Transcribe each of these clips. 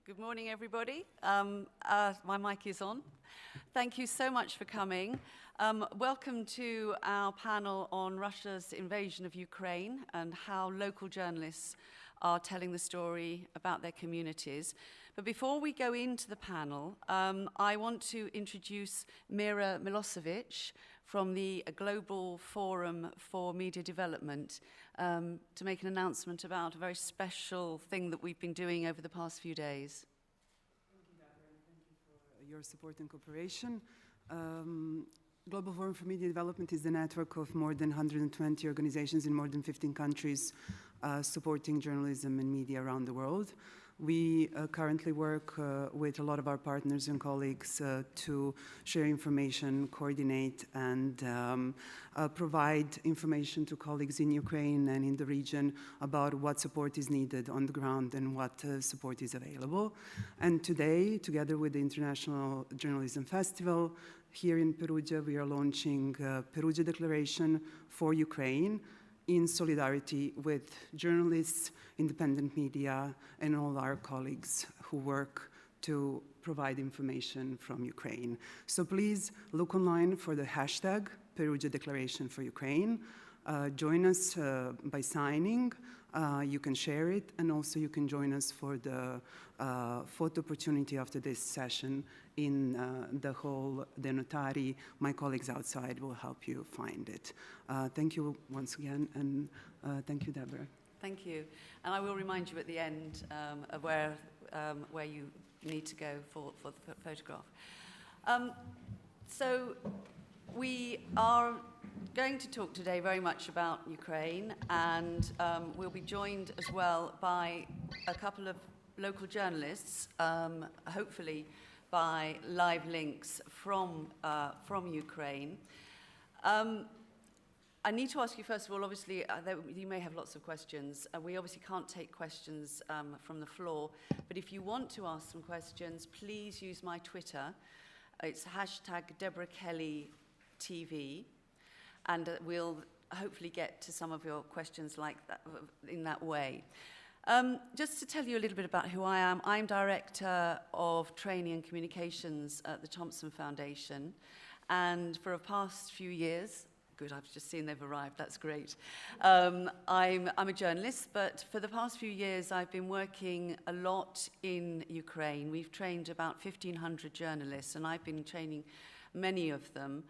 Good morning, everybody. My mic is on. Thank you so much for coming. Welcome to our panel on Russia's invasion of Ukraine and how local journalists are telling the story about their communities. But before we go into the panel, I want to introduce Mira Milosevic from the Global Forum for Media Development to make an announcement about a very special thing that we've been doing over the past few days. Thank you, Deborah, and thank you for your support and cooperation. Global Forum for Media Development is the network of more than 120 organizations in more than 15 countries supporting journalism and media around the world. We currently work with a lot of our partners and colleagues to share information, coordinate, and provide information to colleagues in Ukraine and in the region about what support is needed on the ground and what support is available. And today, together with the International Journalism Festival, here in Perugia, we are launching Perugia Declaration for Ukraine, in solidarity with journalists, independent media, and all our colleagues who work to provide information from Ukraine. So please look online for the hashtag Perugia Declaration for Ukraine. Join us by signing. You can share it, and also you can join us for the photo opportunity after this session in the hall, the Notari. My colleagues outside will help you find it. Thank you once again, and thank you, Deborah. Thank you. And I will remind you at the end of where you need to go for the photograph. So we are going to talk today very much about Ukraine, and we'll be joined as well by a couple of local journalists, hopefully by live links from Ukraine. I need to ask you, first of all, obviously, you may have lots of questions. We obviously can't take questions from the floor, but if you want to ask some questions, please use my Twitter. It's hashtag Deborah Kelly TV, and we'll hopefully get to some of your questions like that in that way. Just to tell you a little bit about who I am, I'm Director of Training and Communications at the Thomson Foundation, and for the past few years, good, I've just seen they've arrived, that's great. I'm a journalist, but for the past few years I've been working a lot in Ukraine. We've trained about 1,500 journalists, and I've been training many of them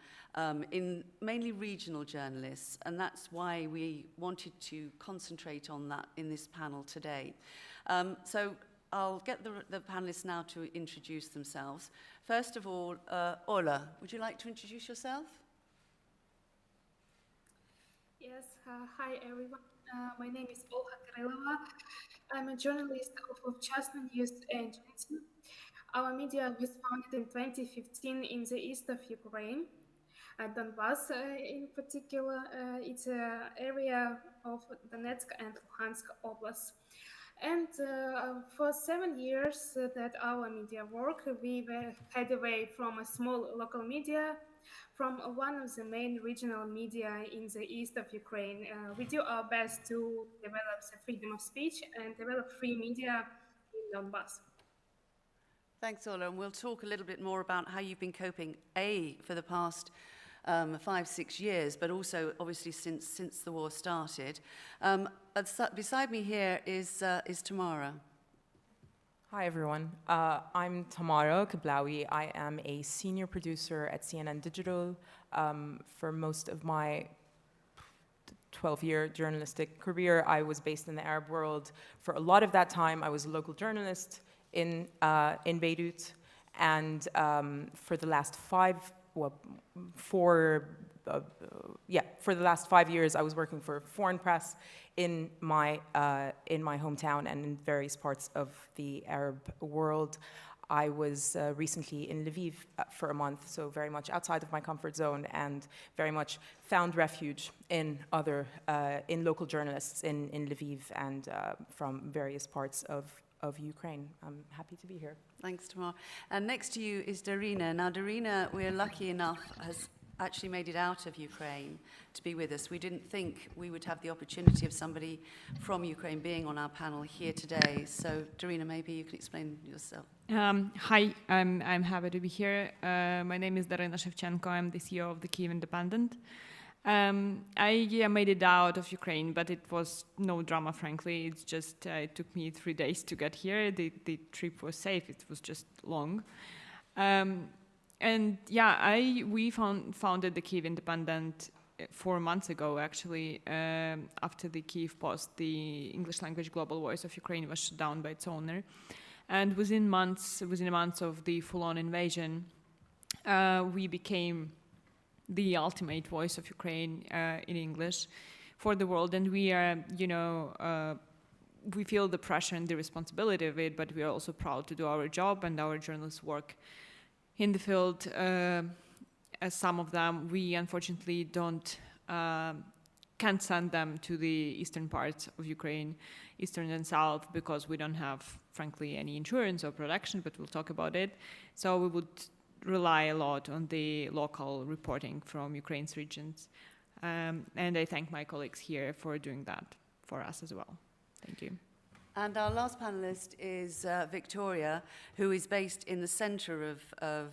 in mainly regional journalists, and that's why we wanted to concentrate on that in this panel today. So I'll get the panelists now to introduce themselves. First of all, Ola, would you like to introduce yourself? Yes, hi everyone. My name is Olga Kirillova. I'm a journalist of Chasna News Agency. Our media was founded in 2015 in the east of Ukraine, Donbass in particular. It's an area of Donetsk and Luhansk Oblast. And for 7 years that our media work, we had away from a small local media, from one of the main regional media in the east of Ukraine. We do our best to develop the freedom of speech and develop free media in Donbass. Thanks, Ola, and we'll talk a little bit more about how you've been coping, for the past 5-6 years, but also obviously since the war started. Beside me here is Tamara. Hi, everyone. I'm Tamara Kablowi. I am a senior producer at CNN Digital. For most of my 12-year journalistic career, I was based in the Arab world. For a lot of that time, I was a local journalist in Beirut, and for the last 5 years, I was working for foreign press in my hometown and in various parts of the Arab world. I was recently in Lviv for a month, so very much outside of my comfort zone, and very much found refuge in local journalists in Lviv and from various parts of Ukraine. I'm happy to be here. Thanks, Tamara. And next to you is Darina. Now, Darina, we're lucky enough, has actually made it out of Ukraine to be with us. We didn't think we would have the opportunity of somebody from Ukraine being on our panel here today. So, Darina, maybe you can explain yourself. Hi, I'm happy to be here. My name is Darina Shevchenko. I'm the CEO of the Kyiv Independent. I made it out of Ukraine, but it was no drama, frankly. It's just, it took me 3 days to get here. The trip was safe. It was just long. And yeah, we founded the Kyiv Independent 4 months ago, actually, after the Kyiv Post, the English language global voice of Ukraine, was shut down by its owner. And within a month of the full-on invasion, we became the ultimate voice of Ukraine in English for the world. And we are, we feel the pressure and the responsibility of it, but we are also proud to do our job, and our journalists work in the field. As some of them, we unfortunately can't send them to the eastern parts of Ukraine, eastern and south, because we don't have, frankly, any insurance or production, but we'll talk about it. So we would rely a lot on the local reporting from Ukraine's regions. And I thank my colleagues here for doing that for us as well. Thank you. And our last panelist is Victoria, who is based in the center of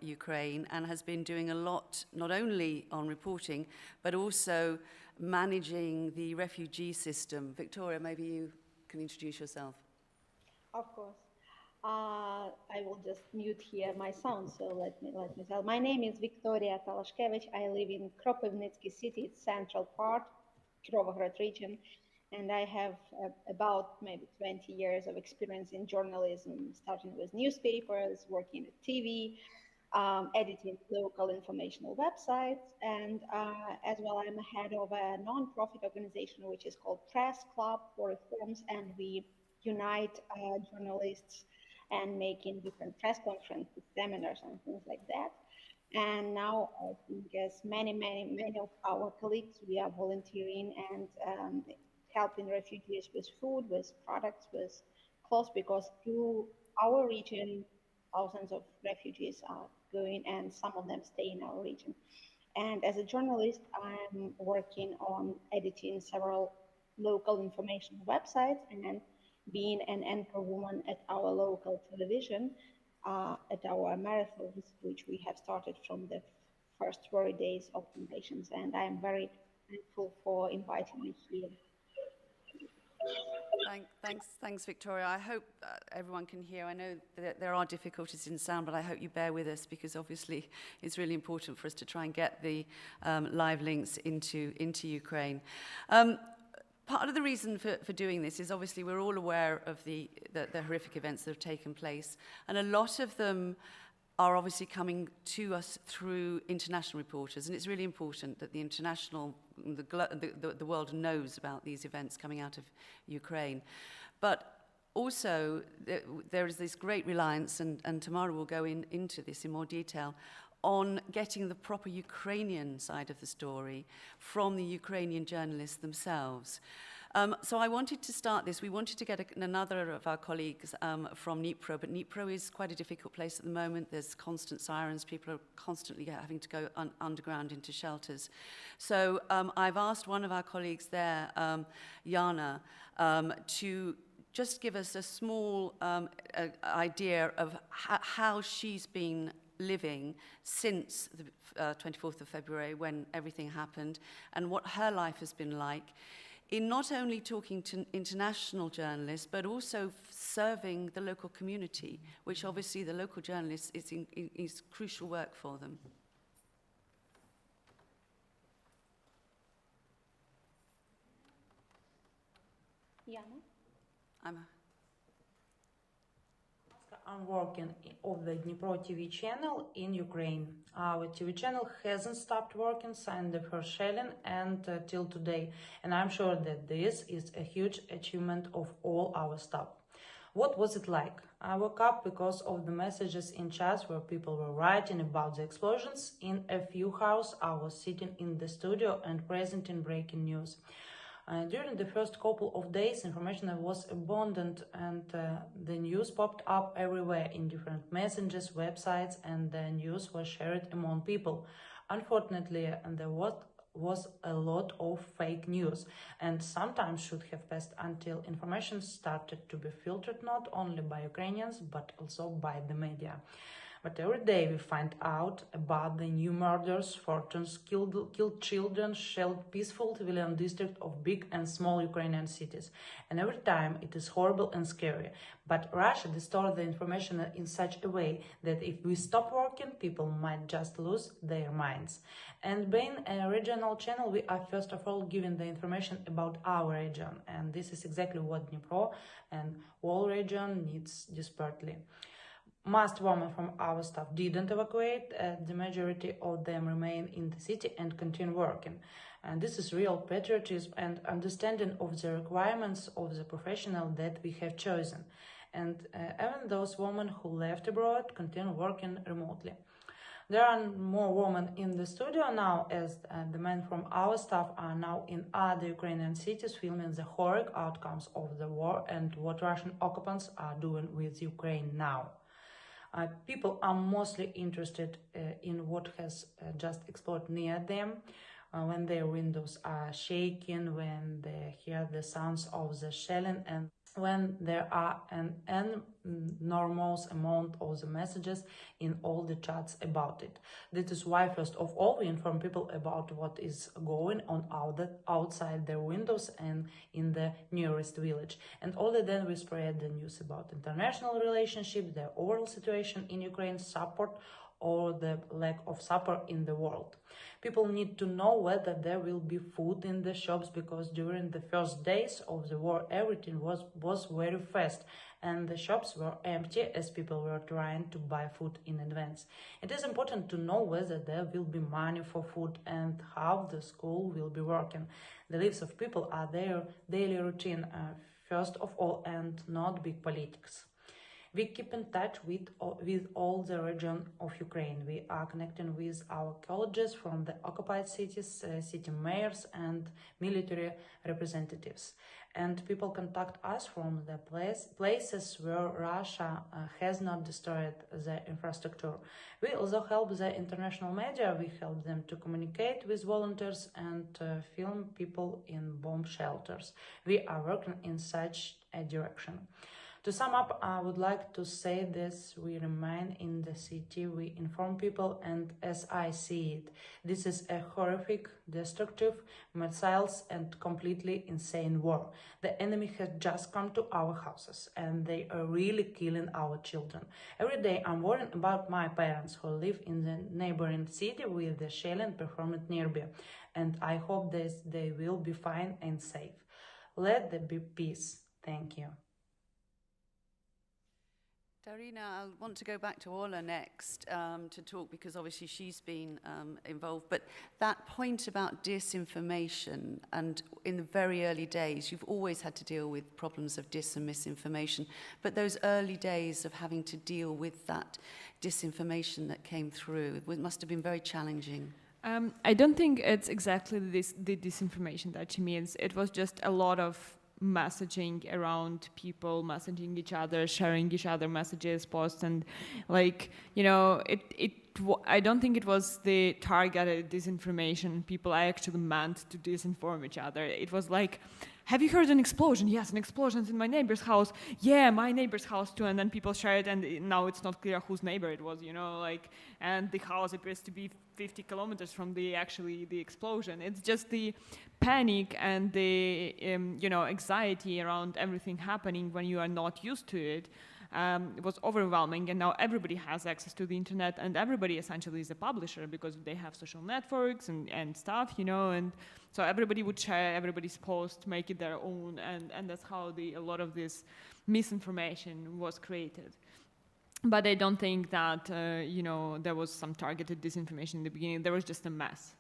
Ukraine and has been doing a lot, not only on reporting, but also managing the refugee system. Victoria, maybe you can introduce yourself. Of course. I will just mute here my sound, so let me tell. My name is Victoria Talashkevich. I live in Kropyvnytsky city, it's central part, Kirovograd region, and I have about maybe 20 years of experience in journalism, starting with newspapers, working at TV, editing local informational websites, and as well I'm head of a non-profit organization which is called Press Club for Reforms, and we unite journalists and making different press conferences, seminars, and things like that. And now I think as many of our colleagues, we are volunteering and helping refugees with food, with products, with clothes, because through our region, thousands of refugees are going and some of them stay in our region. And as a journalist, I'm working on editing several local information websites and being an anchor woman at our local television, at our marathons, which we have started from the first very days of invasions. And I am very thankful for inviting me here. Thanks, Victoria. I hope everyone can hear. I know that there are difficulties in sound, but I hope you bear with us, because obviously it's really important for us to try and get the live links into Ukraine. Part of the reason for doing this is obviously we're all aware of the horrific events that have taken place, and a lot of them are obviously coming to us through international reporters, and it's really important that the world knows about these events coming out of Ukraine. But also there is this great reliance, and Tamara will go into this in more detail, on getting the proper Ukrainian side of the story from the Ukrainian journalists themselves. So I wanted to start this. We wanted to get another of our colleagues from Dnipro, but Dnipro is quite a difficult place at the moment. There's constant sirens. People are constantly having to go underground into shelters. So I've asked one of our colleagues there, Yana, to just give us a small idea of how she's been living since the 24th of February, when everything happened, and what her life has been like in not only talking to international journalists, but also serving the local community, which obviously the local journalists is crucial work for them. Yana? I'm working on the Dnipro TV channel in Ukraine. Our TV channel hasn't stopped working since the first shelling and till today. And I'm sure that this is a huge achievement of all our staff. What was it like? I woke up because of the messages in chats where people were writing about the explosions. In a few hours, I was sitting in the studio and presenting breaking news. During the first couple of days, information was abundant, and the news popped up everywhere in different messages, websites, and the news was shared among people. Unfortunately, there was a lot of fake news, and sometimes should have passed until information started to be filtered not only by Ukrainians but also by the media. But every day we find out about the new murders, fortunes, killed children, shelled peaceful civilian districts of big and small Ukrainian cities. And every time it is horrible and scary. But Russia distorts the information in such a way that if we stop working, people might just lose their minds. And being a regional channel, we are first of all giving the information about our region. And this is exactly what Dnipro and whole region needs desperately. Most women from our staff didn't evacuate, the majority of them remain in the city and continue working. And this is real patriotism and understanding of the requirements of the professional that we have chosen. And even those women who left abroad continue working remotely. There are more women in the studio now, as the men from our staff are now in other Ukrainian cities filming the horrific outcomes of the war and what Russian occupants are doing with Ukraine now. People are mostly interested in what has just exploded near them, when their windows are shaking, when they hear the sounds of the shelling, and when there are an enormous amount of the messages in all the chats about it. That is why, first of all, we inform people about what is going on outside their windows and in the nearest village. And only then we spread the news about international relationships, the overall situation in Ukraine, support, or the lack of support in the world. People need to know whether there will be food in the shops, because during the first days of the war everything was very fast and the shops were empty as people were trying to buy food in advance. It is important to know whether there will be money for food and how the school will be working. The lives of people are their daily routine, first of all, and not big politics. We keep in touch with all the region of Ukraine. We are connecting with our colleagues from the occupied cities, city mayors and military representatives. And people contact us from the places where Russia has not destroyed the infrastructure. We also help the international media. We help them to communicate with volunteers and film people in bomb shelters. We are working in such a direction. To sum up, I would like to say this: we remain in the city, we inform people, and as I see it, this is a horrific, destructive, merciless and completely insane war. The enemy has just come to our houses and they are really killing our children. Every day I'm worrying about my parents who live in the neighboring city with the shelling performed nearby, and I hope they will be fine and safe. Let there be peace. Thank you. Darina, I want to go back to Ola next to talk, because obviously she's been involved. But that point about disinformation, and in the very early days, you've always had to deal with problems of dis and misinformation. But those early days of having to deal with that disinformation that came through, it must have been very challenging. I don't think it's exactly the disinformation that she means. It was just a lot of messaging around, people messaging each other, sharing each other messages, posts, and like, you know, I don't think it was the targeted disinformation. People actually meant to disinform each other. It was like, have you heard an explosion? Yes, an explosion's in my neighbor's house. Yeah, my neighbor's house too. And then people share it, and now it's not clear whose neighbor it was, you know, like, and the house appears to be 50 kilometers from the explosion. It's just the panic and the, you know, anxiety around everything happening when you are not used to it. It was overwhelming, and now everybody has access to the internet, and everybody essentially is a publisher because they have social networks and stuff, you know, and so everybody would share everybody's post, make it their own, and that's how a lot of this misinformation was created. But I don't think that, you know, there was some targeted disinformation in the beginning. There was just a mess.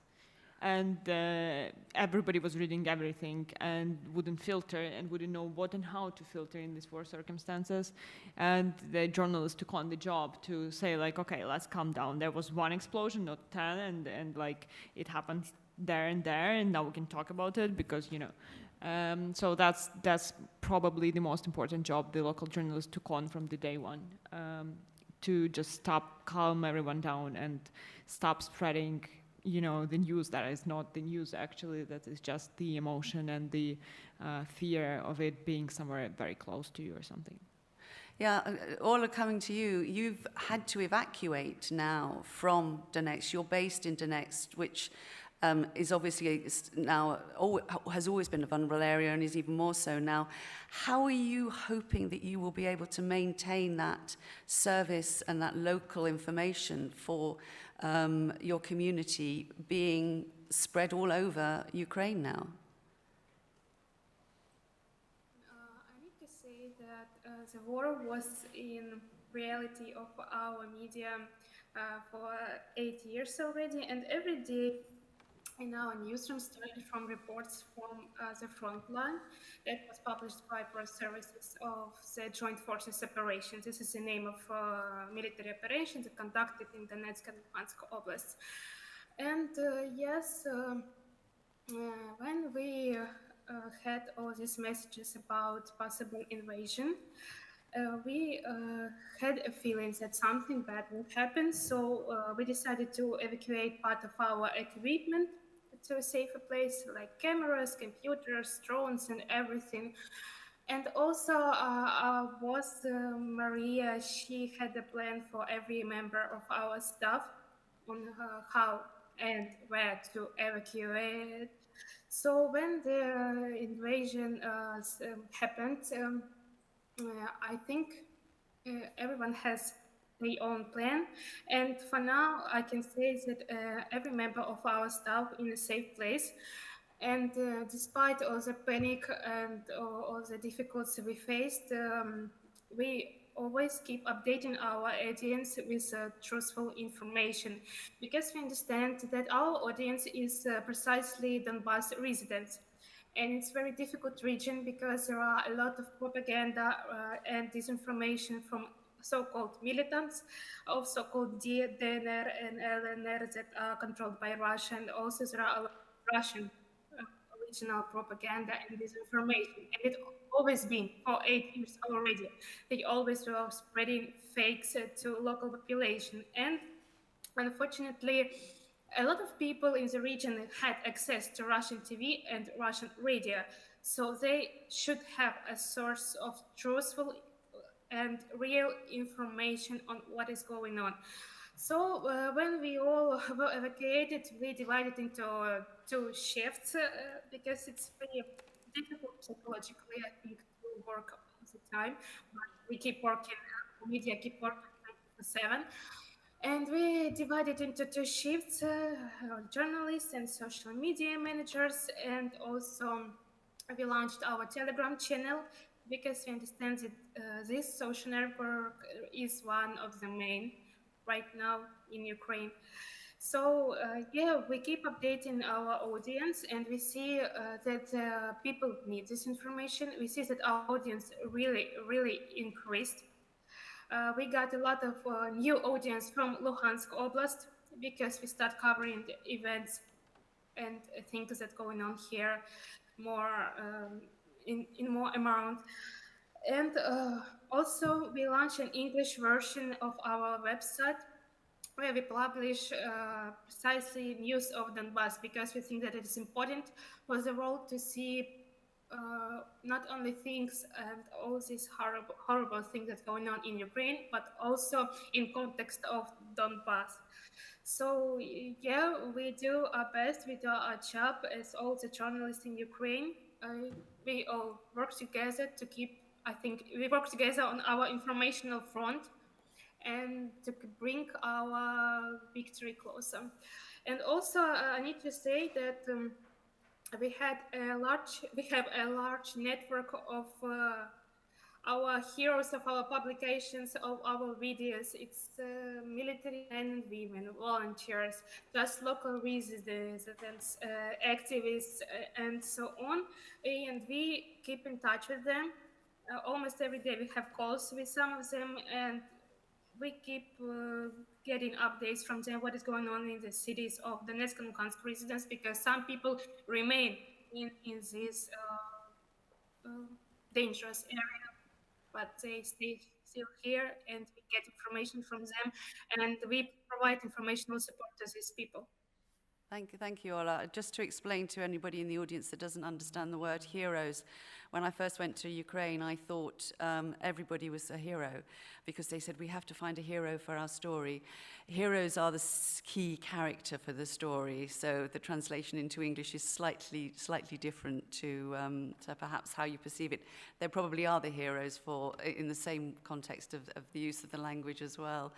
And everybody was reading everything and wouldn't filter and wouldn't know what and how to filter in these war circumstances. And the journalists took on the job to say, like, okay, let's calm down. There was one explosion, not 10, and like it happened there, and now we can talk about it because, you know. So that's probably the most important job the local journalists took on from the day one, to just calm everyone down and stop spreading you know, the news that is not the news actually, that is just the emotion and the fear of it being somewhere very close to you or something. Yeah, all are coming to you. You've had to evacuate now from Donetsk. You're based in Donetsk, which is obviously now, has always been a vulnerable area and is even more so now. How are you hoping that you will be able to maintain that service and that local information for your community being spread all over Ukraine now? I need to say that the war was in reality of our media for 8 years already, and every day in our newsroom started from reports from the front line that was published by press services of the Joint Forces Operation. This is the name of military operation that conducted in Donetsk and Luhansk Oblast. And yes, when we had all these messages about possible invasion, we had a feeling that something bad would happen, so we decided to evacuate part of our equipment to a safer place, like cameras, computers, drones, and everything. And also, our boss, Maria, she had a plan for every member of our staff on how and where to evacuate. So when the invasion happened, I think everyone has their own plan, and for now I can say that every member of our staff in a safe place. And despite all the panic and all the difficulties we faced, we always keep updating our audience with truthful information, because we understand that our audience is precisely Donbass residents. And it's a very difficult region because there are a lot of propaganda and disinformation from so-called militants of so-called DNR and LNR that are controlled by Russia. And also there are a lot of Russian original propaganda and disinformation. And it's always been for 8 years already. They always were spreading fakes to local population. And unfortunately, a lot of people in the region had access to Russian TV and Russian radio, so they should have a source of truthful and real information on what is going on. So when we all were evacuated, we divided into two shifts because it's very difficult psychologically, I think, to work all the time. But we keep working, media keep working 24/7. And we divided into two shifts, journalists and social media managers, and also we launched our Telegram channel because we understand that this social network is one of the main right now in Ukraine. So yeah, we keep updating our audience, and we see that people need this information. We see that our audience really increased. We got a lot of new audience from Luhansk Oblast because we start covering the events and things that going on here more in more amount. And also we launched an English version of our website where we publish precisely news of Donbass, because we think that it is important for the world to see not only things and all these horrible things that's going on in Ukraine, but also in context of Donbass. So yeah, we do our best, we do our job as all the journalists in Ukraine. We all work together to keep, I think, we work together on our informational front and to bring our victory closer. And also, I need to say that we have a large network of our heroes of our publications, of our videos. It's military men and women, volunteers, just local residents, activists, and so on. And we keep in touch with them. Almost every day we have calls with some of them, and we keep getting updates from them, what is going on in the cities of Donetsk and Luhansk residents, because some people remain in this dangerous area, but they stay still here, and we get information from them, and we provide informational support to these people. Thank you, Ola. Just to explain to anybody in the audience that doesn't understand the word heroes, when I first went to Ukraine, I thought everybody was a hero because they said we have to find a hero for our story. Heroes are the key character for the story, so the translation into English is slightly different to perhaps how you perceive it. There probably are the heroes in the same context of the use of the language as well.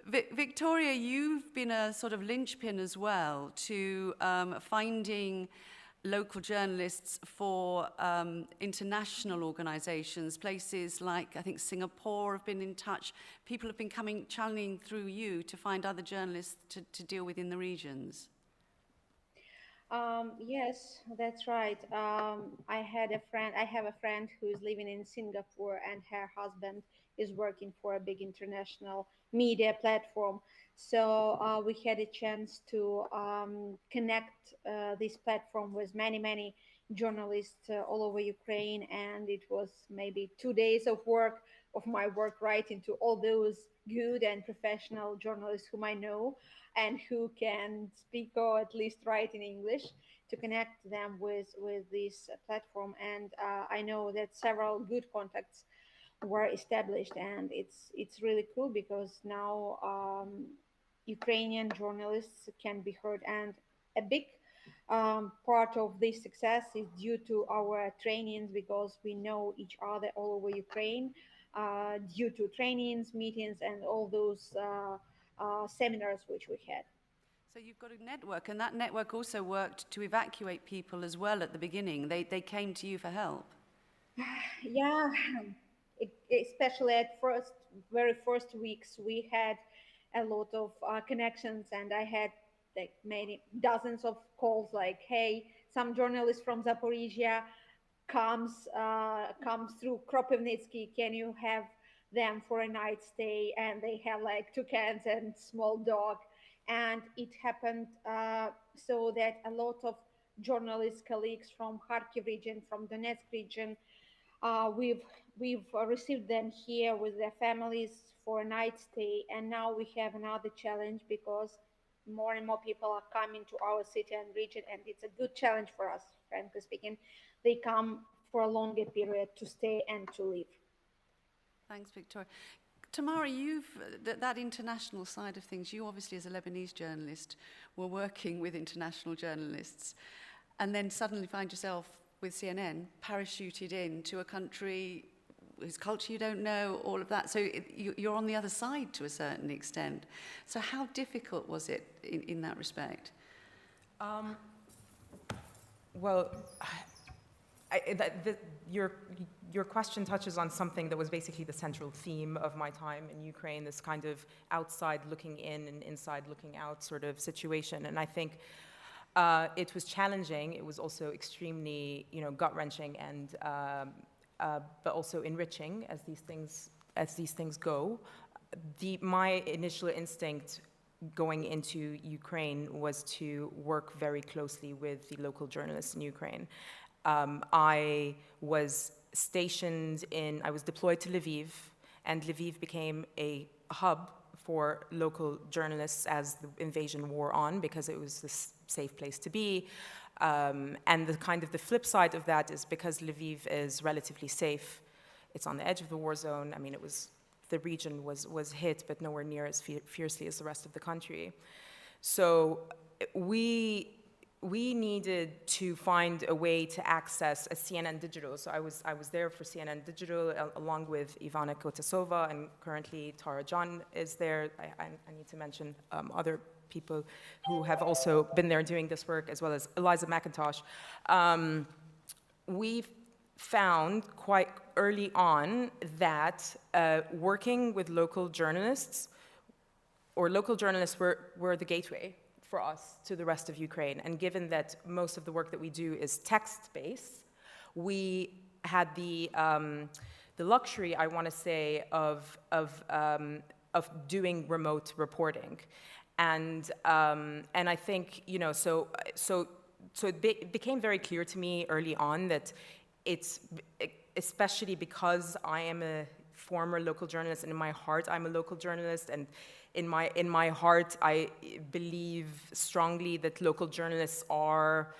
Victoria, you've been a sort of linchpin as well to finding local journalists for international organizations. Places like, I think, Singapore have been in touch. People have been channeling through you to find other journalists to deal with in the regions. Yes, that's right. I have a friend who is living in Singapore, and her husband is working for a big international media platform. So we had a chance to connect this platform with many journalists all over Ukraine, and it was maybe 2 days of my work writing to all those good and professional journalists whom I know and who can speak or at least write in English, to connect them with this platform. And I know that several good contacts were established, and it's really cool because now Ukrainian journalists can be heard, and a big part of this success is due to our trainings, because we know each other all over Ukraine due to trainings, meetings, and all those seminars which we had. So you've got a network, and that network also worked to evacuate people as well at the beginning. They came to you for help. Yeah, especially at very first weeks, we had a lot of connections, and I had like many dozens of calls like, hey, some journalist from Zaporizhia comes through Kropyvnytsky, can you have them for a night stay? And they have like 2 cats and small dog. And it happened so that a lot of journalist colleagues from Kharkiv region, from Donetsk region, we've received them here with their families for a night stay. And now we have another challenge, because more and more people are coming to our city and region, and it's a good challenge for us, frankly speaking. They come for a longer period to stay and to live. Thanks, Victoria. Tamara, that international side of things, you obviously as a Lebanese journalist were working with international journalists, and then suddenly find yourself with CNN parachuted into a country whose culture you don't know, all of that. So you're on the other side to a certain extent. So how difficult was it in that respect? Well, your question touches on something that was basically the central theme of my time in Ukraine, this kind of outside looking in and inside looking out sort of situation. And I think it was challenging. It was also extremely, gut-wrenching and but also enriching as these things go. My initial instinct going into Ukraine was to work very closely with the local journalists in Ukraine. I was deployed to Lviv, and Lviv became a hub for local journalists as the invasion wore on, because it was this safe place to be. And the flip side of that is, because Lviv is relatively safe, it's on the edge of the war zone. I mean, the region was hit, but nowhere near as fiercely as the rest of the country. So we needed to find a way to access a CNN Digital. So I was there for CNN Digital along with Ivana Kotasova, and currently Tara John is there. I need to mention other people who have also been there doing this work, as well as Eliza McIntosh. We found quite early on that working with local journalists were the gateway for us to the rest of Ukraine. And given that most of the work that we do is text-based, we had the luxury, I want to say, of doing remote reporting. And I think, so it became very clear to me early on that it's, especially because I am a former local journalist, and in my heart I'm a local journalist, and in my heart, I believe strongly that local journalists are,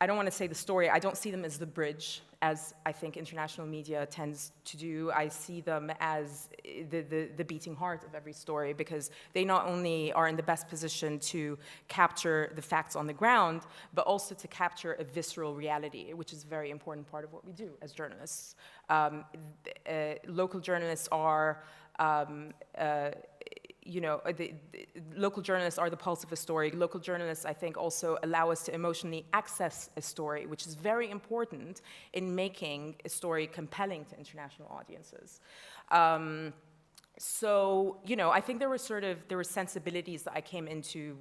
I don't want to say the story, I don't see them as the bridge, as I think international media tends to do. I see them as the beating heart of every story, because they not only are in the best position to capture the facts on the ground, but also to capture a visceral reality, which is a very important part of what we do as journalists. Local journalists are local journalists are the pulse of a story. Local journalists, I think, also allow us to emotionally access a story, which is very important in making a story compelling to international audiences. So, I think there were sensibilities that I came into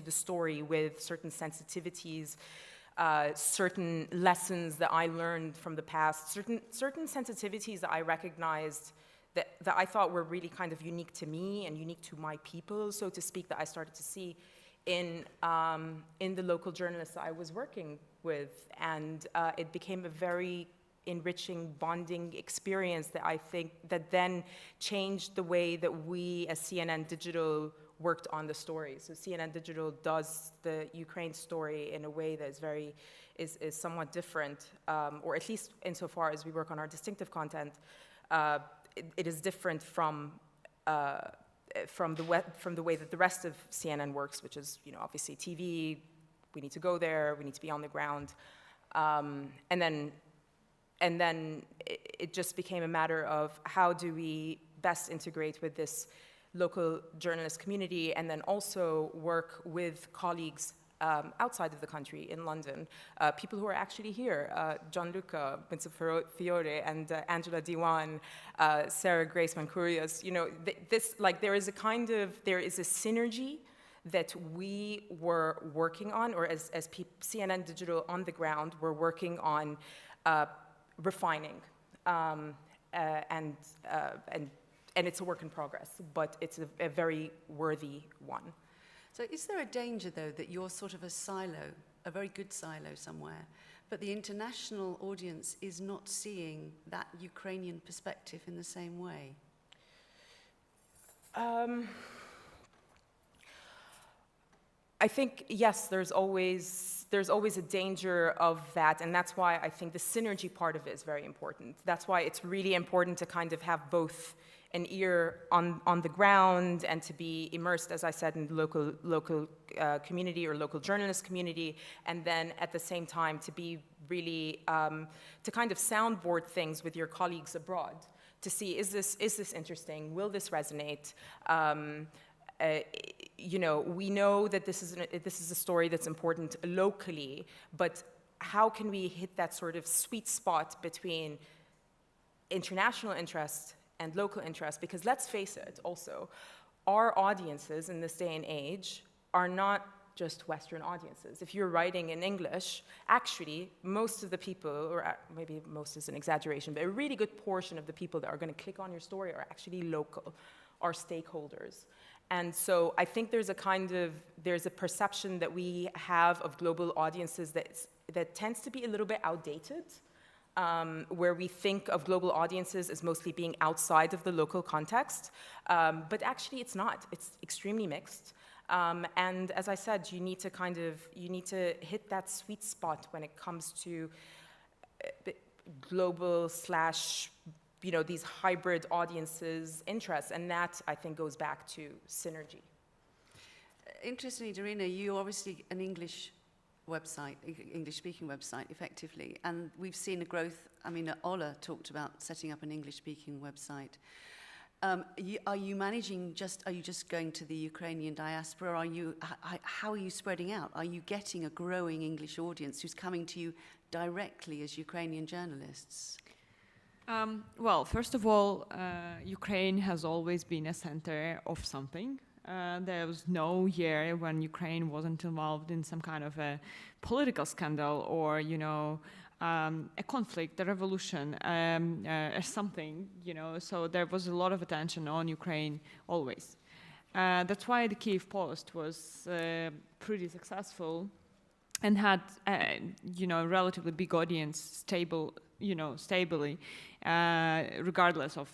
the story with certain sensitivities, certain lessons that I learned from the past, certain sensitivities that I recognized that I thought were really kind of unique to me and unique to my people, so to speak, that I started to see in the local journalists that I was working with. And it became a very enriching, bonding experience that I think that then changed the way that we as CNN Digital worked on the story. So CNN Digital does the Ukraine story in a way that is somewhat different, or at least insofar as we work on our distinctive content. It is different from the way that the rest of CNN works, which is, obviously TV. We need to go there. We need to be on the ground, and then it just became a matter of how do we best integrate with this local journalist community, and then also work with colleagues outside of the country, in London, people who are actually here, Gianluca Fiore and Angela Diwan, Sarah Grace Mancurius. There is a synergy that we were working on, or as CNN Digital on the ground, we're working on refining, and it's a work in progress, but it's a very worthy one. So is there a danger, though, that you're sort of a silo, a very good silo somewhere, but the international audience is not seeing that Ukrainian perspective in the same way? I think, yes, there's always a danger of that, and that's why I think the synergy part of it is very important. That's why it's really important to kind of have both an ear on the ground and to be immersed, as I said, in the local community or local journalist community, and then at the same time to be really, to kind of soundboard things with your colleagues abroad, to see, is this interesting? Will this resonate? We know that this is a story that's important locally, but how can we hit that sort of sweet spot between international interest and local interest? Because let's face it, also, our audiences in this day and age are not just Western audiences. If you're writing in English, actually, most of the people, or maybe most is an exaggeration, but a really good portion of the people that are going to click on your story are actually local, are stakeholders. And so I think there's a perception that we have of global audiences that tends to be a little bit outdated, where we think of global audiences as mostly being outside of the local context, but actually it's not. It's extremely mixed. And as I said, you need to hit that sweet spot when it comes to global / these hybrid audiences' interests, and that, I think, goes back to synergy. Interestingly, Darina, you're obviously an English-speaking website, effectively, and we've seen a growth. I mean, Ola talked about setting up an English-speaking website. Are you just going to the Ukrainian diaspora? How are you spreading out? Are you getting a growing English audience who's coming to you directly as Ukrainian journalists? Well, first of all, Ukraine has always been a center of something. There was no year when Ukraine wasn't involved in some kind of a political scandal or, a conflict, a revolution, or something, So there was a lot of attention on Ukraine always. That's why the Kyiv Post was pretty successful and had, a relatively big audience, stably, regardless of,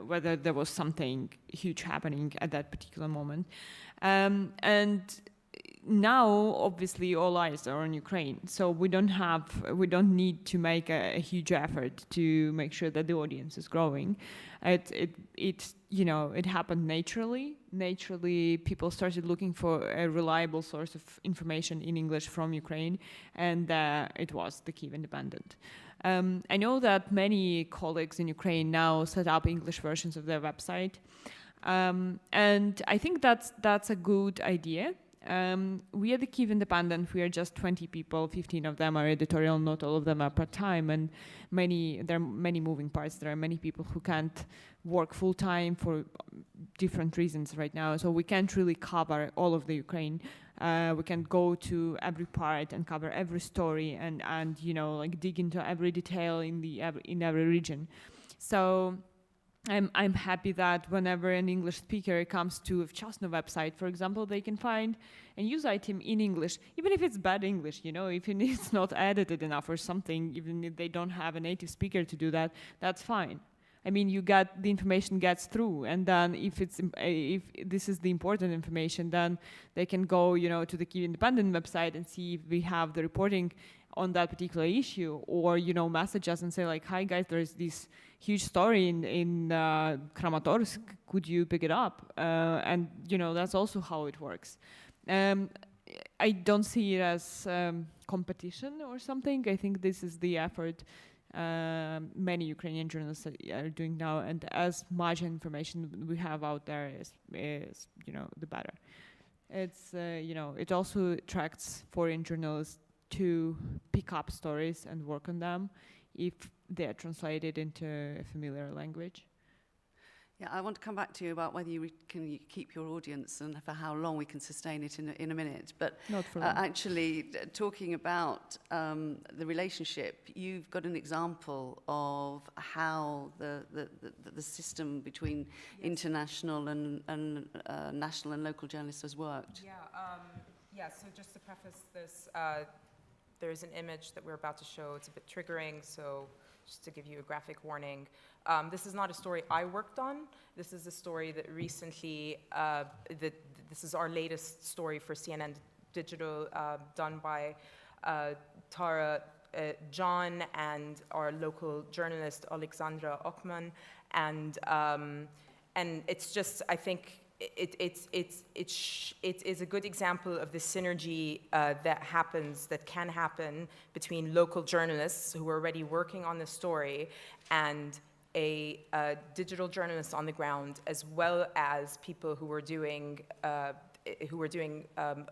whether there was something huge happening at that particular moment. And now, obviously, all eyes are on Ukraine, so we don't need to make a huge effort to make sure that the audience is growing. It happened naturally. Naturally, people started looking for a reliable source of information in English from Ukraine, and it was the Kyiv Independent. I know that many colleagues in Ukraine now set up English versions of their website, and I think that's a good idea. We are the Kyiv Independent. We are just 20 people. 15 of them are editorial. Not all of them are part-time, and there are many moving parts. There are many people who can't work full-time for different reasons right now. So we can't really cover all of the Ukraine. We can't go to every part and cover every story and dig into every detail in every region. So I'm happy that whenever an English speaker comes to a Vchasno website, for example, they can find a news item in English, even if it's bad English, if it's not edited enough or something, even if they don't have a native speaker to do that, that's fine. I mean, the information gets through, and then if this is the important information, then they can go, to the Kyiv Independent website and see if we have the reporting on that particular issue, or message us and say like, "Hi guys, there is this huge story in Kramatorsk. Could you pick it up?" And that's also how it works. I don't see it as competition or something. I think this is the effort many Ukrainian journalists are doing now, and as much information we have out there is the better. It's it also attracts foreign journalists to pick up stories and work on them if they are translated into a familiar language. Yeah, I want to come back to you about whether you can keep your audience and for how long we can sustain it in a minute. But not for long. Actually, talking about the relationship, you've got an example of how the system between international and national and local journalists has worked. Yeah. So just to preface this, there's an image that we're about to show. It's a bit triggering, so just to give you a graphic warning. This is not a story I worked on. This is a story that recently, this is our latest story for CNN Digital, done by Tara, John, and our local journalist, Alexandra Okman. And it's just, I think, it is a good example of the synergy that can happen between local journalists who are already working on the story and a digital journalist on the ground, as well as people who are doing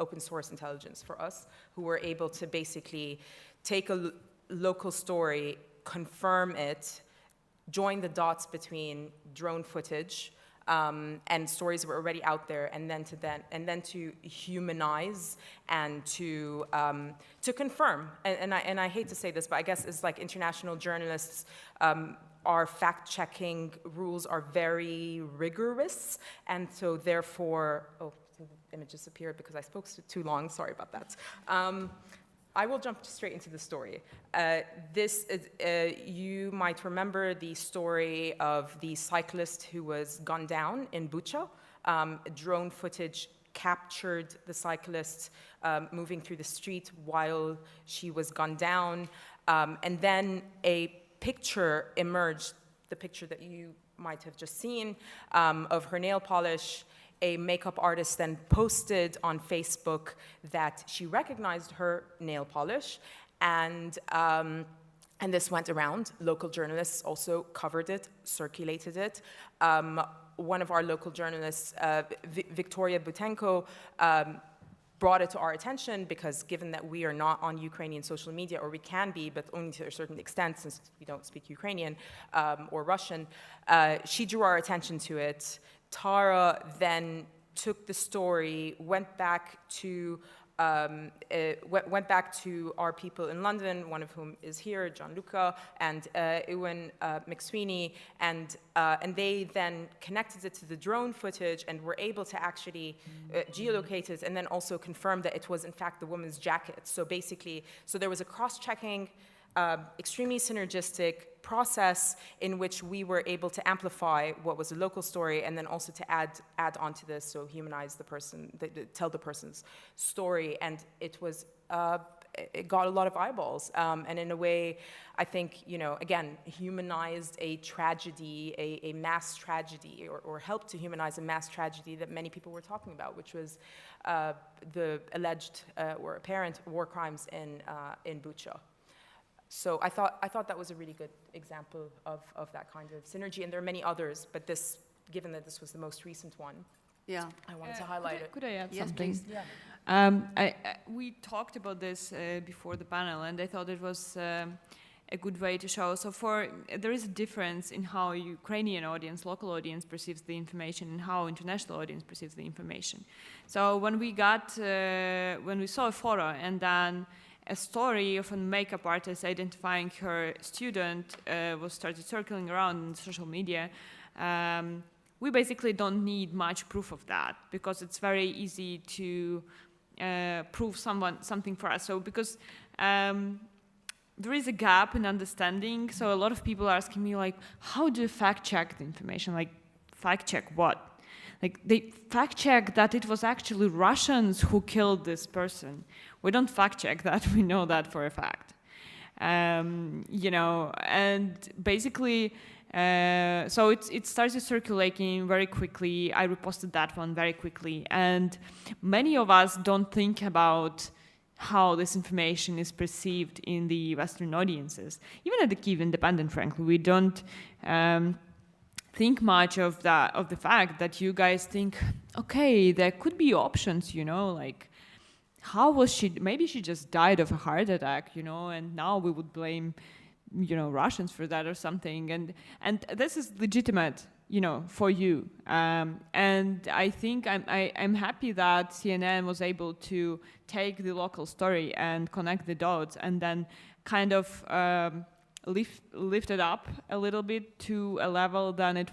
open source intelligence for us, who were able to basically take a local story, confirm it, join the dots between drone footage and stories that were already out there, and then to humanize and to confirm. And I hate to say this, but I guess it's like international journalists. Our fact-checking rules are very rigorous, and so therefore, the image disappeared because I spoke too long. Sorry about that. I will jump straight into the story. You might remember the story of the cyclist who was gunned down in Bucha. Drone footage captured the cyclist moving through the street while she was gunned down. And then a picture emerged, the picture that you might have just seen, of her nail polish. A makeup artist then posted on Facebook that she recognized her nail polish, and this went around. Local journalists also covered it, circulated it. One of our local journalists, Victoria Butenko, brought it to our attention because given that we are not on Ukrainian social media, or we can be, but only to a certain extent since we don't speak Ukrainian or Russian, she drew our attention to it. Tara then took the story, went back to our people in London, one of whom is here, Gianluca, and Ewan McSweeney, and they then connected it to the drone footage and were able to actually geolocate it, and then also confirm that it was in fact the woman's jacket. So basically, there was a cross-checking extremely synergistic process in which we were able to amplify what was a local story and then also to add onto this, so humanize the person, tell the person's story, and it was it got a lot of eyeballs, and in a way, I think, you know, again, humanized a tragedy, a mass tragedy, or helped to humanize a mass tragedy that many people were talking about, which was the alleged or apparent war crimes in Bucha. So I thought that was a really good example of that kind of synergy, and there are many others, but this, given that this was the most recent one, Yeah. I wanted to highlight it. Could I add Yes, something? please. Yeah. We talked about this before the panel, and I thought it was a good way to show. So there is a difference in how Ukrainian audience, local audience perceives the information and how international audience perceives the information. So when we saw a photo and then a story of a makeup artist identifying her student was started circling around in social media, we basically don't need much proof of that, because it's very easy to prove something for us. So because there is a gap in understanding, so a lot of people are asking me, like, how do you fact check the information? Like, fact check what? Like, they fact check that it was actually Russians who killed this person. We don't fact check that, we know that for a fact. You know, and basically, so it started circulating very quickly. I reposted that one very quickly. And many of us don't think about how this information is perceived in the Western audiences. Even at the Kyiv Independent, frankly, we don't think much of the fact that you guys think, okay, there could be options, you know, like, how was she, maybe she just died of a heart attack, you know, and now we would blame, you know, Russians for that or something. And this is legitimate, you know, for you. And I think I'm happy that CNN was able to take the local story and connect the dots and then kind of lift it up a little bit to a level than it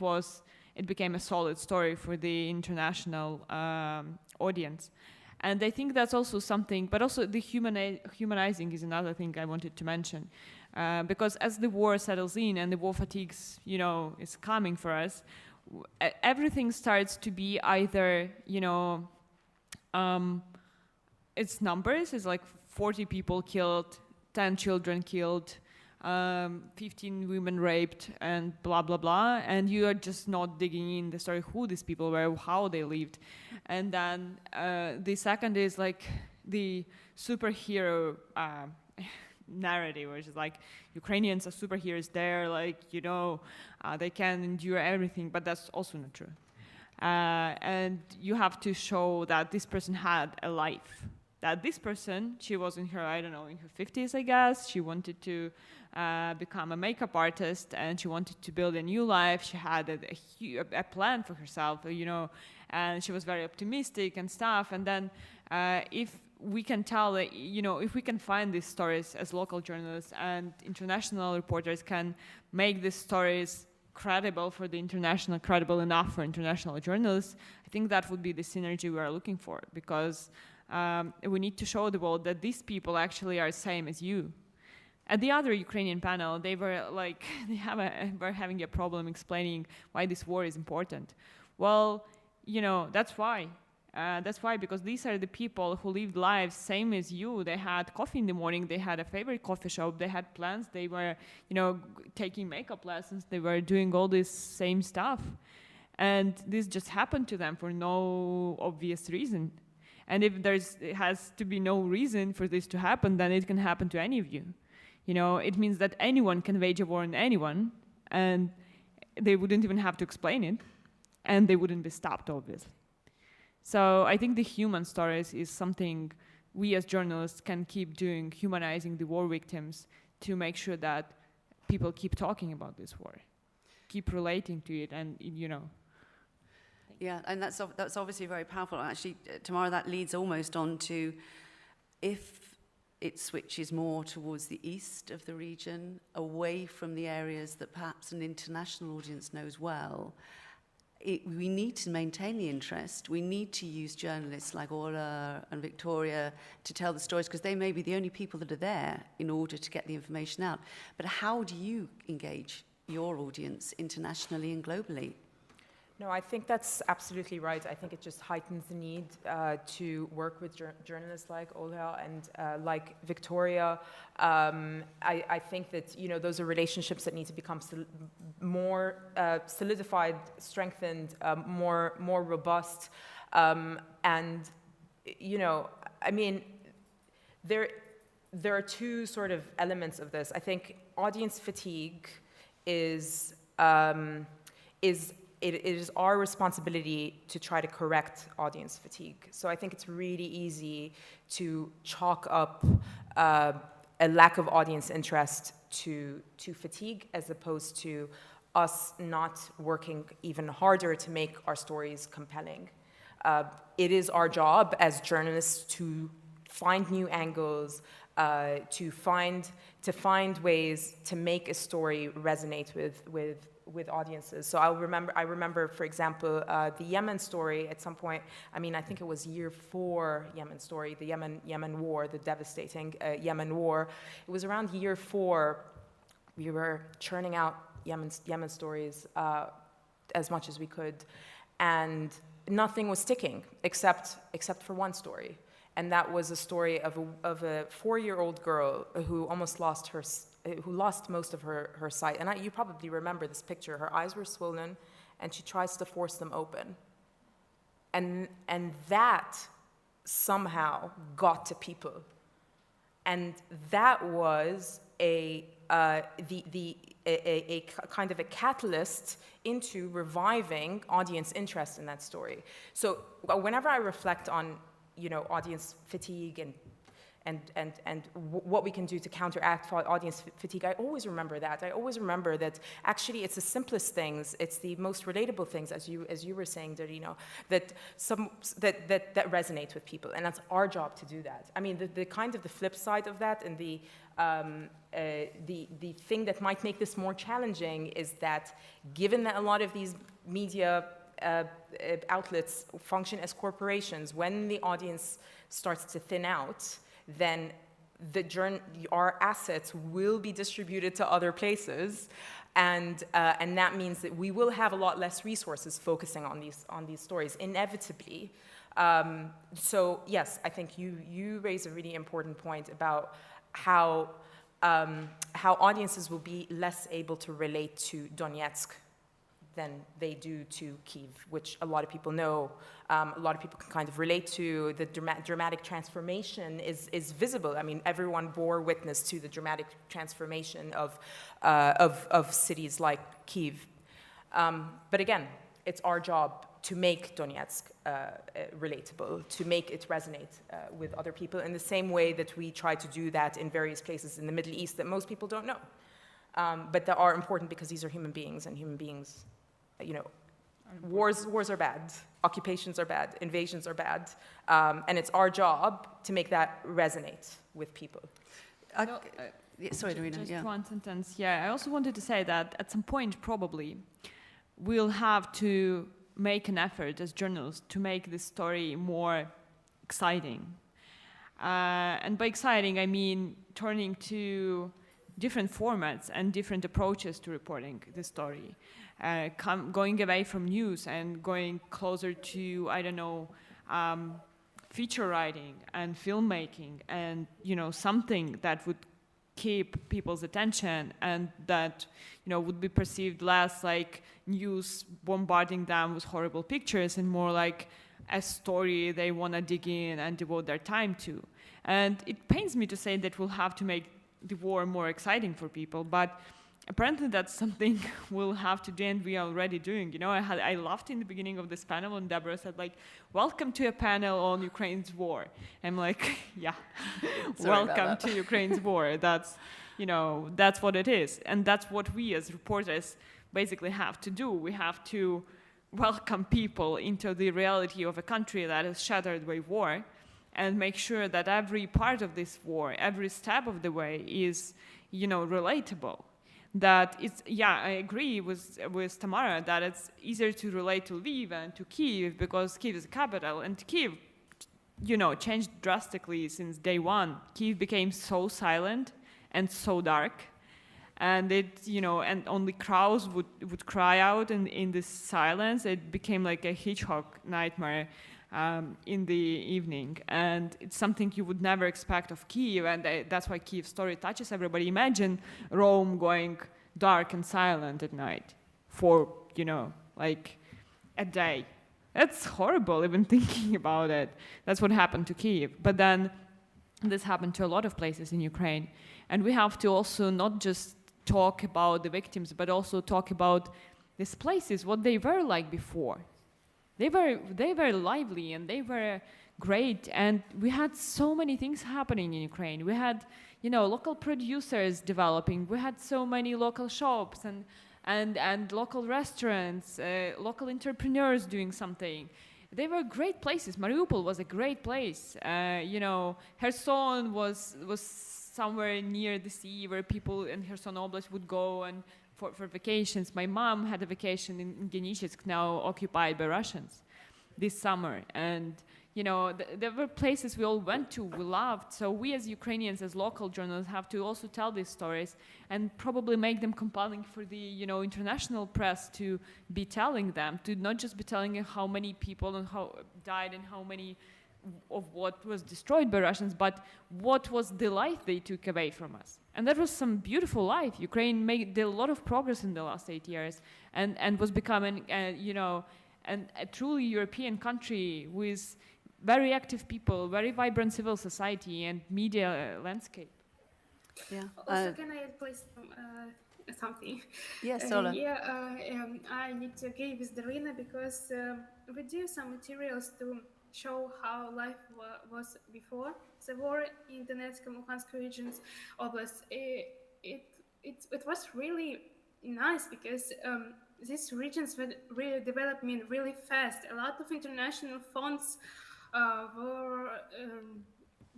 became a solid story for the international audience. And I think that's also something, but also the humanizing is another thing I wanted to mention. Because as the war settles in and the war fatigue, you know, is coming for us, everything starts to be either, you know, it's numbers, it's like 40 people killed, 10 children killed, 15 women raped, and blah, blah, blah. And you are just not digging in the story who these people were, how they lived. And then the second is like the superhero narrative, which is like Ukrainians are superheroes, they're like, you know, they can endure everything, but that's also not true. And you have to show that this person had a life. That this person, she was in her, I don't know, in her 50s, I guess. She wanted to become a makeup artist, and she wanted to build a new life. She had a plan for herself, you know, and she was very optimistic and stuff. And then if we can tell, you know, if we can find these stories as local journalists and international reporters can make these stories credible for the international, credible enough for international journalists, I think that would be the synergy we are looking for, because we need to show the world that these people actually are the same as you. At the other Ukrainian panel, they were like, were having a problem explaining why this war is important. Well, you know, that's why. That's why, because these are the people who lived lives same as you. They had coffee in the morning, they had a favorite coffee shop, they had plans, they were, you know, taking makeup lessons, they were doing all this same stuff. And this just happened to them for no obvious reason. And if it has to be no reason for this to happen, then it can happen to any of you. You know, it means that anyone can wage a war on anyone, and they wouldn't even have to explain it, and they wouldn't be stopped, obviously. So I think the human stories is something we as journalists can keep doing, humanizing the war victims to make sure that people keep talking about this war, keep relating to it, and, you know. Yeah, and that's obviously very powerful. Actually, Tamara, that leads almost on to, if it switches more towards the east of the region, away from the areas that perhaps an international audience knows well, we need to maintain the interest. We need to use journalists like Ola and Victoria to tell the stories, because they may be the only people that are there in order to get the information out. But how do you engage your audience internationally and globally? No, I think that's absolutely right. I think it just heightens the need to work with journalists like Olha and like Victoria. I think that, you know, those are relationships that need to become more solidified, strengthened, more robust. And, you know, I mean, there are two sort of elements of this. I think audience fatigue is it is our responsibility to try to correct audience fatigue. So I think it's really easy to chalk up a lack of audience interest to fatigue, as opposed to us not working even harder to make our stories compelling. It is our job as journalists to find new angles, to find ways to make a story resonate with audiences. So I remember, for example, the Yemen story at some point. I mean, I think it was year 4 Yemen story, the Yemen war, the devastating Yemen war. It was around year 4. We were churning out Yemen stories as much as we could, and nothing was sticking except for one story. And that was a story of a 4-year-old girl who almost lost most of her sight. And you probably remember this picture. Her eyes were swollen, and she tries to force them open. And that somehow got to people. And that was a kind of a catalyst into reviving audience interest in that story. So whenever I reflect on, you know, audience fatigue and what we can do to counteract audience fatigue, I always remember that. I always remember that actually it's the simplest things, it's the most relatable things, as you were saying, Darino, that resonate with people, and that's our job to do that. I mean, the kind of the flip side of that, and the thing that might make this more challenging is that, given that a lot of these media outlets function as corporations, when the audience starts to thin out, then our assets will be distributed to other places, and that means that we will have a lot less resources focusing on these stories, inevitably. So yes, I think you raise a really important point about how audiences will be less able to relate to Donetsk than they do to Kyiv, which a lot of people know. A lot of people can kind of relate to. The dramatic transformation is visible. I mean, everyone bore witness to the dramatic transformation of cities like Kyiv. But again, it's our job to make Donetsk relatable, to make it resonate with other people in the same way that we try to do that in various places in the Middle East that most people don't know. But they are important because these are human beings, and human beings, you know, wars are bad, occupations are bad, invasions are bad, and it's our job to make that resonate with people. Sorry, Darina. Just one sentence. Yeah, I also wanted to say that at some point, probably, we'll have to make an effort as journalists to make this story more exciting. And by exciting, I mean turning to different formats and different approaches to reporting the story. Going away from news and going closer to, I don't know, feature writing and filmmaking, and, you know, something that would keep people's attention and that, you know, would be perceived less like news bombarding them with horrible pictures and more like a story they want to dig in and devote their time to. And it pains me to say that we'll have to make the war more exciting for people, but apparently that's something we'll have to do, and we are already doing. You know, I laughed in the beginning of this panel, and Deborah said, like, welcome to a panel on Ukraine's war. I'm like, yeah, welcome to Ukraine's war. That's, you know, that's what it is. And that's what we as reporters basically have to do. We have to welcome people into the reality of a country that is shattered by war, and make sure that every part of this war, every step of the way is, you know, relatable. that it's, yeah, I agree with Tamara that it's easier to relate to Lviv and to Kyiv because Kyiv is the capital, and Kyiv, you know, changed drastically since day one. Kyiv became so silent and so dark, and it, you know, and only crows would cry out in this silence. It became like a Hitchcock nightmare in the evening, and it's something you would never expect of Kyiv, and that's why Kyiv's story touches everybody. Imagine Rome going dark and silent at night for, you know, like a day. That's horrible, even thinking about it. That's what happened to Kyiv. But then this happened to a lot of places in Ukraine, and we have to also not just talk about the victims, but also talk about these places, what they were like before. They were lively and they were great, and we had so many things happening in Ukraine. We had, you know, local producers developing. We had so many local shops and local restaurants, local entrepreneurs doing something. They were great places. Mariupol was a great place. You know, Kherson was somewhere near the sea where people in Kherson Oblast would go and for vacations. My mom had a vacation in Genishevsk, now occupied by Russians, this summer. And, you know, there were places we all went to, we loved. So we as Ukrainians, as local journalists, have to also tell these stories and probably make them compelling for the, you know, international press to be telling them, to not just be telling how many people and how died and how many of what was destroyed by Russians, but what was the life they took away from us. And that was some beautiful life. Ukraine did a lot of progress in the last 8 years and was becoming, you know, a truly European country with very active people, very vibrant civil society and media landscape. Yeah. Also, can I please something? Yes, Ola. I need to agree with Darina because we do some materials to show how life was before the war in Donetsk and Luhansk regions. Oblast. It was really nice because these regions were really developing really fast. A lot of international funds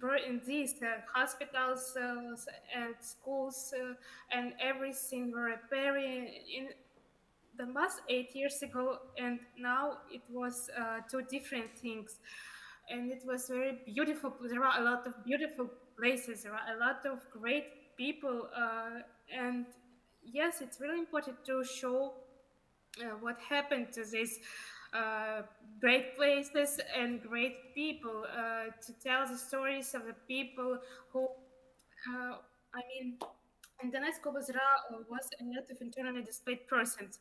were in these hospitals and schools and everything were repairing in the past 8 years ago, and now it was two different things, and it was very beautiful. There are a lot of beautiful places, there are a lot of great people, and yes, it's really important to show what happened to these great places and great people, to tell the stories of the people who, I mean, in Donetsk was a lot of internally displaced persons.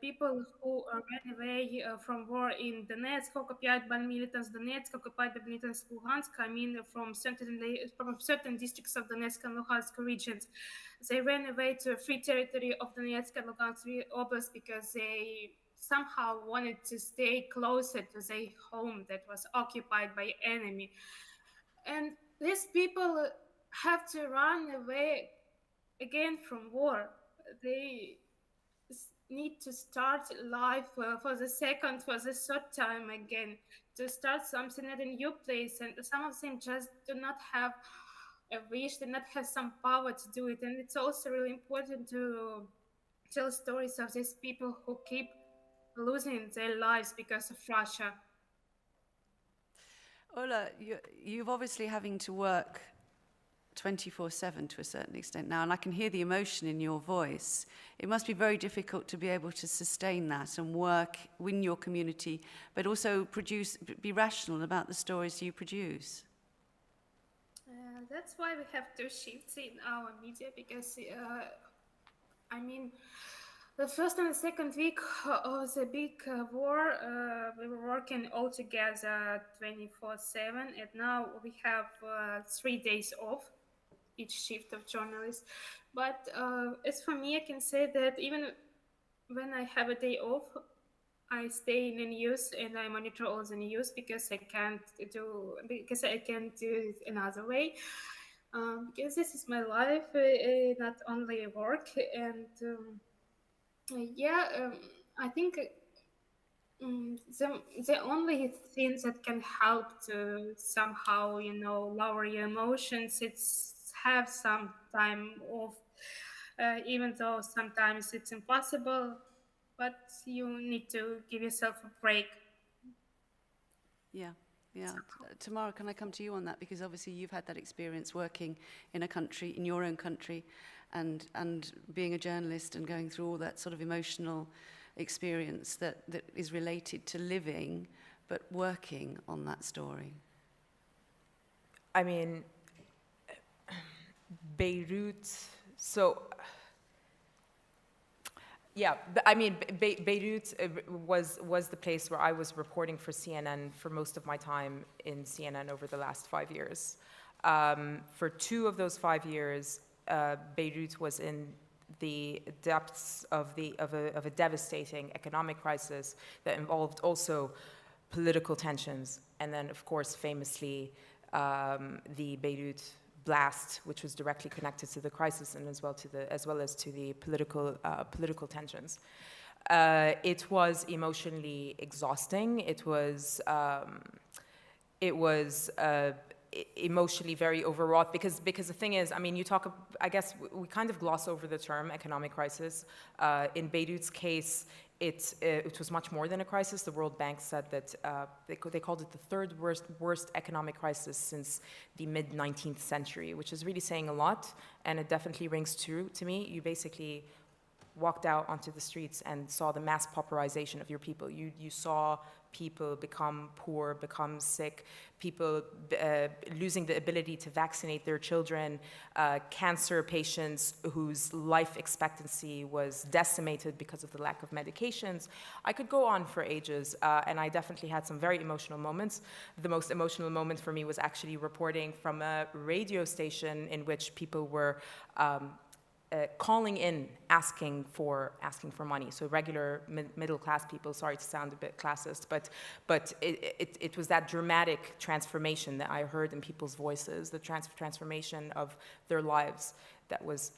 People who ran away from war in Donetsk, occupied by militants Donetsk, occupied by militants Luhansk, I mean from certain districts of Donetsk and Luhansk regions. They ran away to a free territory of Donetsk and Luhansk Oblast because they somehow wanted to stay closer to their home that was occupied by enemy. And these people have to run away again from war. They need to start life for the third time again, to start something at a new place, and some of them just do not have a wish, do not have some power to do it. And it's also really important to tell stories of these people who keep losing their lives because of Russia. Ola, you've obviously having to work 24/7 to a certain extent now, and I can hear the emotion in your voice. It must be very difficult to be able to sustain that and work in your community, but also be rational about the stories you produce. That's why we have two shifts in our media, because I mean, the first and the second week of the big war, we were working all together 24/7, and now we have 3 days off each shift of journalists. But as for me, I can say that even when I have a day off, I stay in the news and I monitor all the news because I can't do it another way. Because this is my life, not only work. And I think the only thing that can help to somehow, lower your emotions, it's have some time off. even though sometimes it's impossible, but you need to give yourself a break. Yeah, yeah. Tamara, can I come to you on that? Because obviously you've had that experience working in a country, in your own country, and being a journalist and going through all that sort of emotional experience that is related to living, but working on that story. I mean, Beirut, so... Yeah, I mean, Beirut was the place where I was reporting for CNN for most of my time in CNN over the last 5 years. For 2 of those 5 years, Beirut was in the depths of a devastating economic crisis that involved also political tensions, and then, of course, famously, the Beirut blast, which was directly connected to the crisis and as well as to the political tensions. It was emotionally exhausting. It was emotionally very overwrought because the thing is, I mean, I guess we kind of gloss over the term economic crisis. In Beirut's case, it was much more than a crisis. The World Bank said that they called it the third worst economic crisis since the mid-19th century, which is really saying a lot, and it definitely rings true to me. You basically walked out onto the streets and saw the mass pauperization of your people. You saw people become poor, become sick, people losing the ability to vaccinate their children, cancer patients whose life expectancy was decimated because of the lack of medications. I could go on for ages, and I definitely had some very emotional moments. The most emotional moment for me was actually reporting from a radio station in which people were calling in, asking for money. So regular middle class people. Sorry to sound a bit classist, but it was that dramatic transformation that I heard in people's voices, the transformation of their lives that was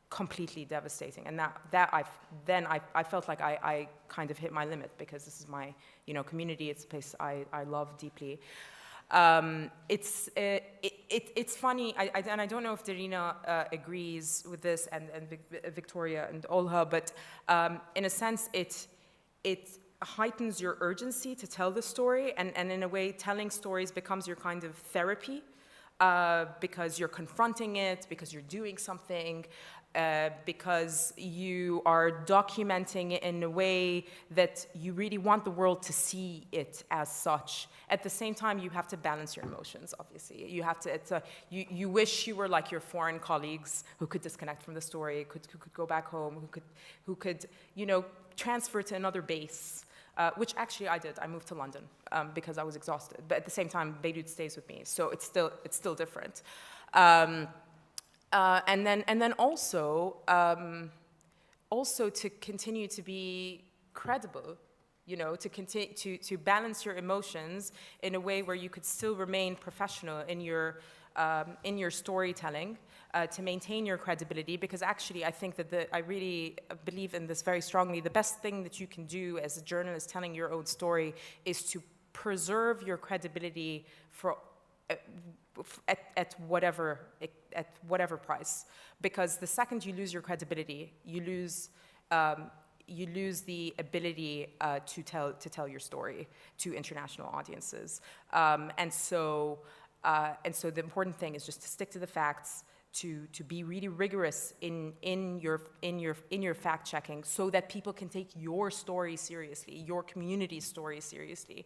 completely devastating. And I felt like I kind of hit my limit, because this is my community. It's a place I love deeply. It's funny, and I don't know if Darina agrees with this, and Victoria and Olha, but in a sense, it heightens your urgency to tell the story, and in a way, telling stories becomes your kind of therapy, because you're confronting it, because you're doing something, because you are documenting it in a way that you really want the world to see it as such. At the same time, you have to balance your emotions, obviously. You have to, you wish you were like your foreign colleagues who could disconnect from the story, who could go back home, who could transfer to another base, which actually I did. I moved to London because I was exhausted. But at the same time, Beirut stays with me, so it's still different. And then also to continue to be credible, to continue to balance your emotions in a way where you could still remain professional in your storytelling, to maintain your credibility. Because actually, I think that I really believe in this very strongly. The best thing that you can do as a journalist telling your own story is to preserve your credibility for. At whatever price, because the second you lose your credibility, you lose the ability to tell your story to international audiences, and so the important thing is just to stick to the facts, to be really rigorous in your fact checking, so that people can take your story seriously, your community's story seriously,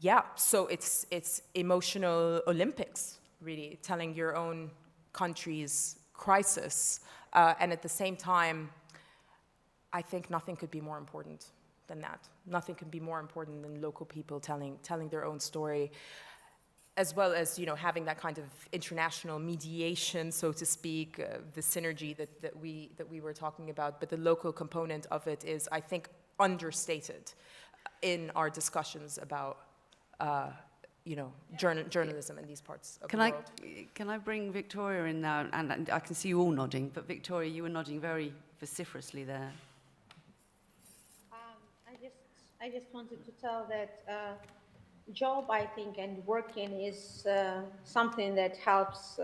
yeah, so it's emotional Olympics, really, telling your own country's crisis, and at the same time, I think nothing could be more important than that. Nothing could be more important than local people telling their own story, as well as having that kind of international mediation, so to speak, the synergy that we were talking about. But the local component of it is, I think, understated in our discussions about. Journalism in these parts of the world. Can I bring Victoria in now? And I can see you all nodding, but Victoria, you were nodding very vociferously there. I just wanted to tell that job, I think, and working is something that helps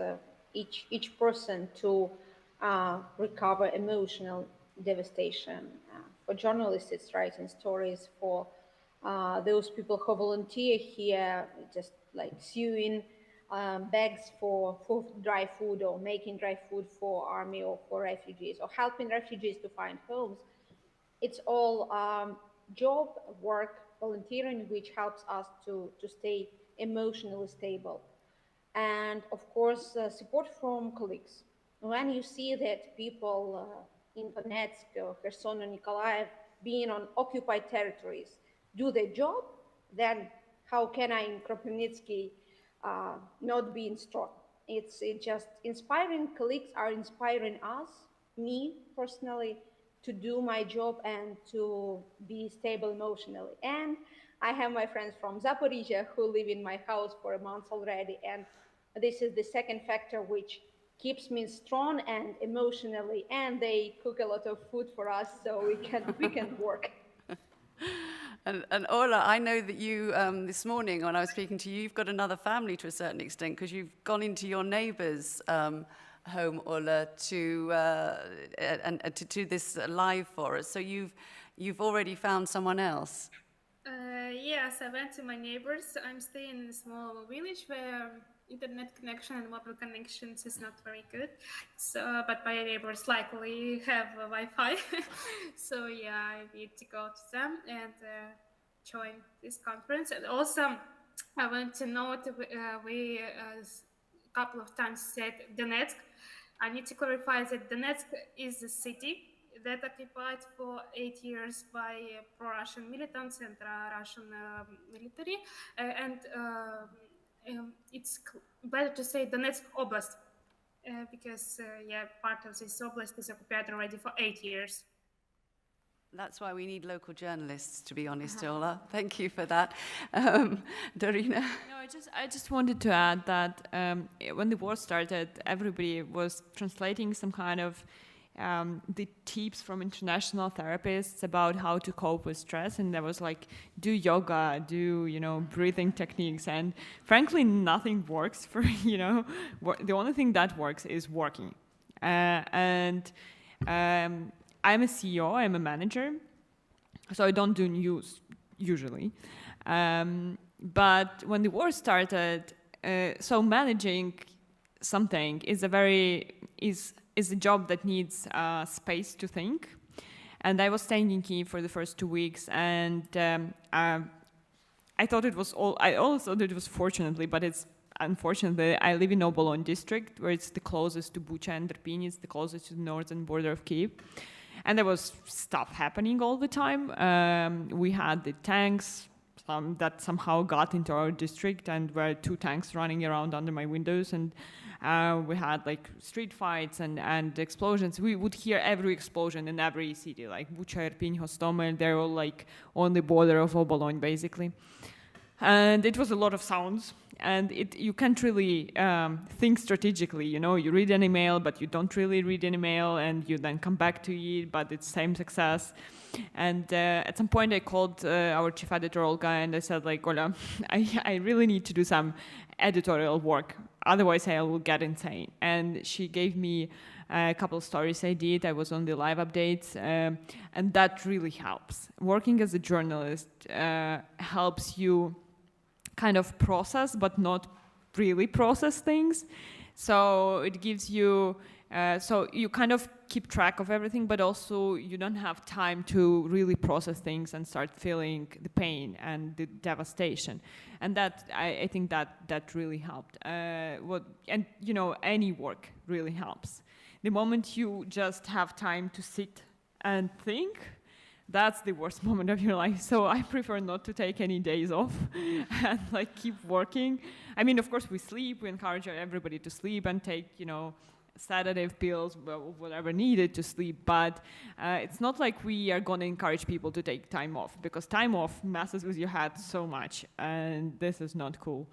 each person to recover emotional devastation. For journalists, it's writing stories. For those people who volunteer here, just like sewing bags for dry food, or making dry food for army or for refugees, or helping refugees to find homes. It's all job, work, volunteering, which helps us to stay emotionally stable. And of course, support from colleagues. When you see that people in Donetsk, Kherson, and Nikolaev being on occupied territories do their job, then how can I in Kropyvnytsky not being strong? It's just inspiring. Colleagues are inspiring us, me personally, to do my job and to be stable emotionally. And I have my friends from Zaporizhia who live in my house for a month already. And this is the second factor which keeps me strong and emotionally. And they cook a lot of food for us so we can work. And Ola, I know that you, this morning when I was speaking to you, you've got another family to a certain extent, because you've gone into your neighbour's home, Ola, to do this live for us. So you've already found someone else. Yes, I went to my neighbors. I'm staying in a small village where internet connection and mobile connections is not very good. So, but my neighbors likely have Wi-Fi. So yeah, I need to go to them and join this conference. And also, I want to note we a couple of times said Donetsk. I need to clarify that Donetsk is a city that occupied for 8 years by pro-Russian militants and Russian military, and it's better to say Donetsk Oblast, because yeah, part of this oblast is occupied already for 8 years. That's why we need local journalists, to be honest, Ola. Thank you for that. Dorina? No, I just wanted to add that when the war started, everybody was translating some kind of the tips from international therapists about how to cope with stress, and there was like, do yoga, do breathing techniques, and frankly nothing works for the only thing that works is working. And I'm a CEO, I'm a manager, so I don't do news usually, but when the war started, so managing something is a job that needs space to think. And I was staying in Kyiv for the first 2 weeks, and I thought it was I always thought it was fortunately, but it's unfortunately, I live in Obolon district, where it's the closest to Bucha and Irpin, it's the closest to the northern border of Kyiv. And there was stuff happening all the time. We had the tanks that somehow got into our district, and were 2 tanks running around under my windows, and we had like street fights and explosions. We would hear every explosion in every city, like Bucha, Irpin, Hostomel. They're all like on the border of Obolon, basically. And it was a lot of sounds, and you can't really think strategically. You read an email, but you don't really read an email, and you then come back to it, but it's same success. And at some point, I called our chief editor, Olga, and I said, like, Ola, I really need to do some editorial work. Otherwise, I will get insane. And she gave me a couple of stories I did. I was on the live updates, and that really helps. Working as a journalist helps you kind of process, but not really process things. So it gives you, so you kind of keep track of everything, but also you don't have time to really process things and start feeling the pain and the devastation. And that, I think that really helped. Any work really helps. The moment you just have time to sit and think, that's the worst moment of your life. So I prefer not to take any days off and like keep working. I mean, of course we sleep, we encourage everybody to sleep and take, sedative pills, whatever needed to sleep, but it's not like we are going to encourage people to take time off, because time off messes with your head so much, and this is not cool.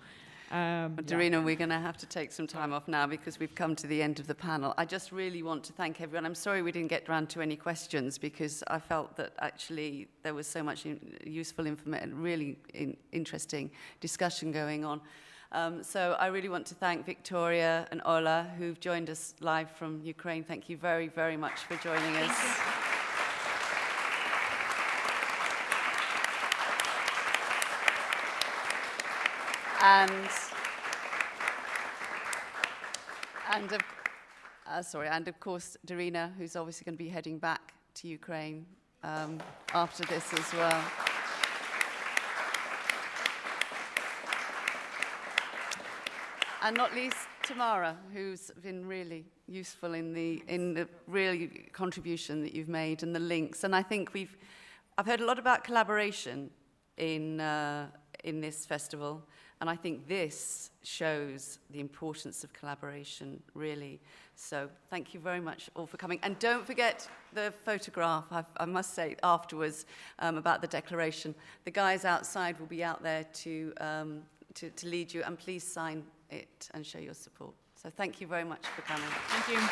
Darina, we're going to have to take some time off now because we've come to the end of the panel. I just really want to thank everyone. I'm sorry we didn't get round to any questions because I felt that actually there was so much useful information, really interesting discussion going on. So I really want to thank Victoria and Ola, who've joined us live from Ukraine. Thank you very, very much for joining us. And of course, Darina, who's obviously going to be heading back to Ukraine after this as well. And not least Tamara, who's been really useful in the real contribution that you've made and the links. And I think I've heard a lot about collaboration in this festival, and I think this shows the importance of collaboration, really. So thank you very much all for coming. And don't forget the photograph, I must say, afterwards about the declaration. The guys outside will be out there to lead you, and please sign it and show your support. So thank you very much for coming. Thank you.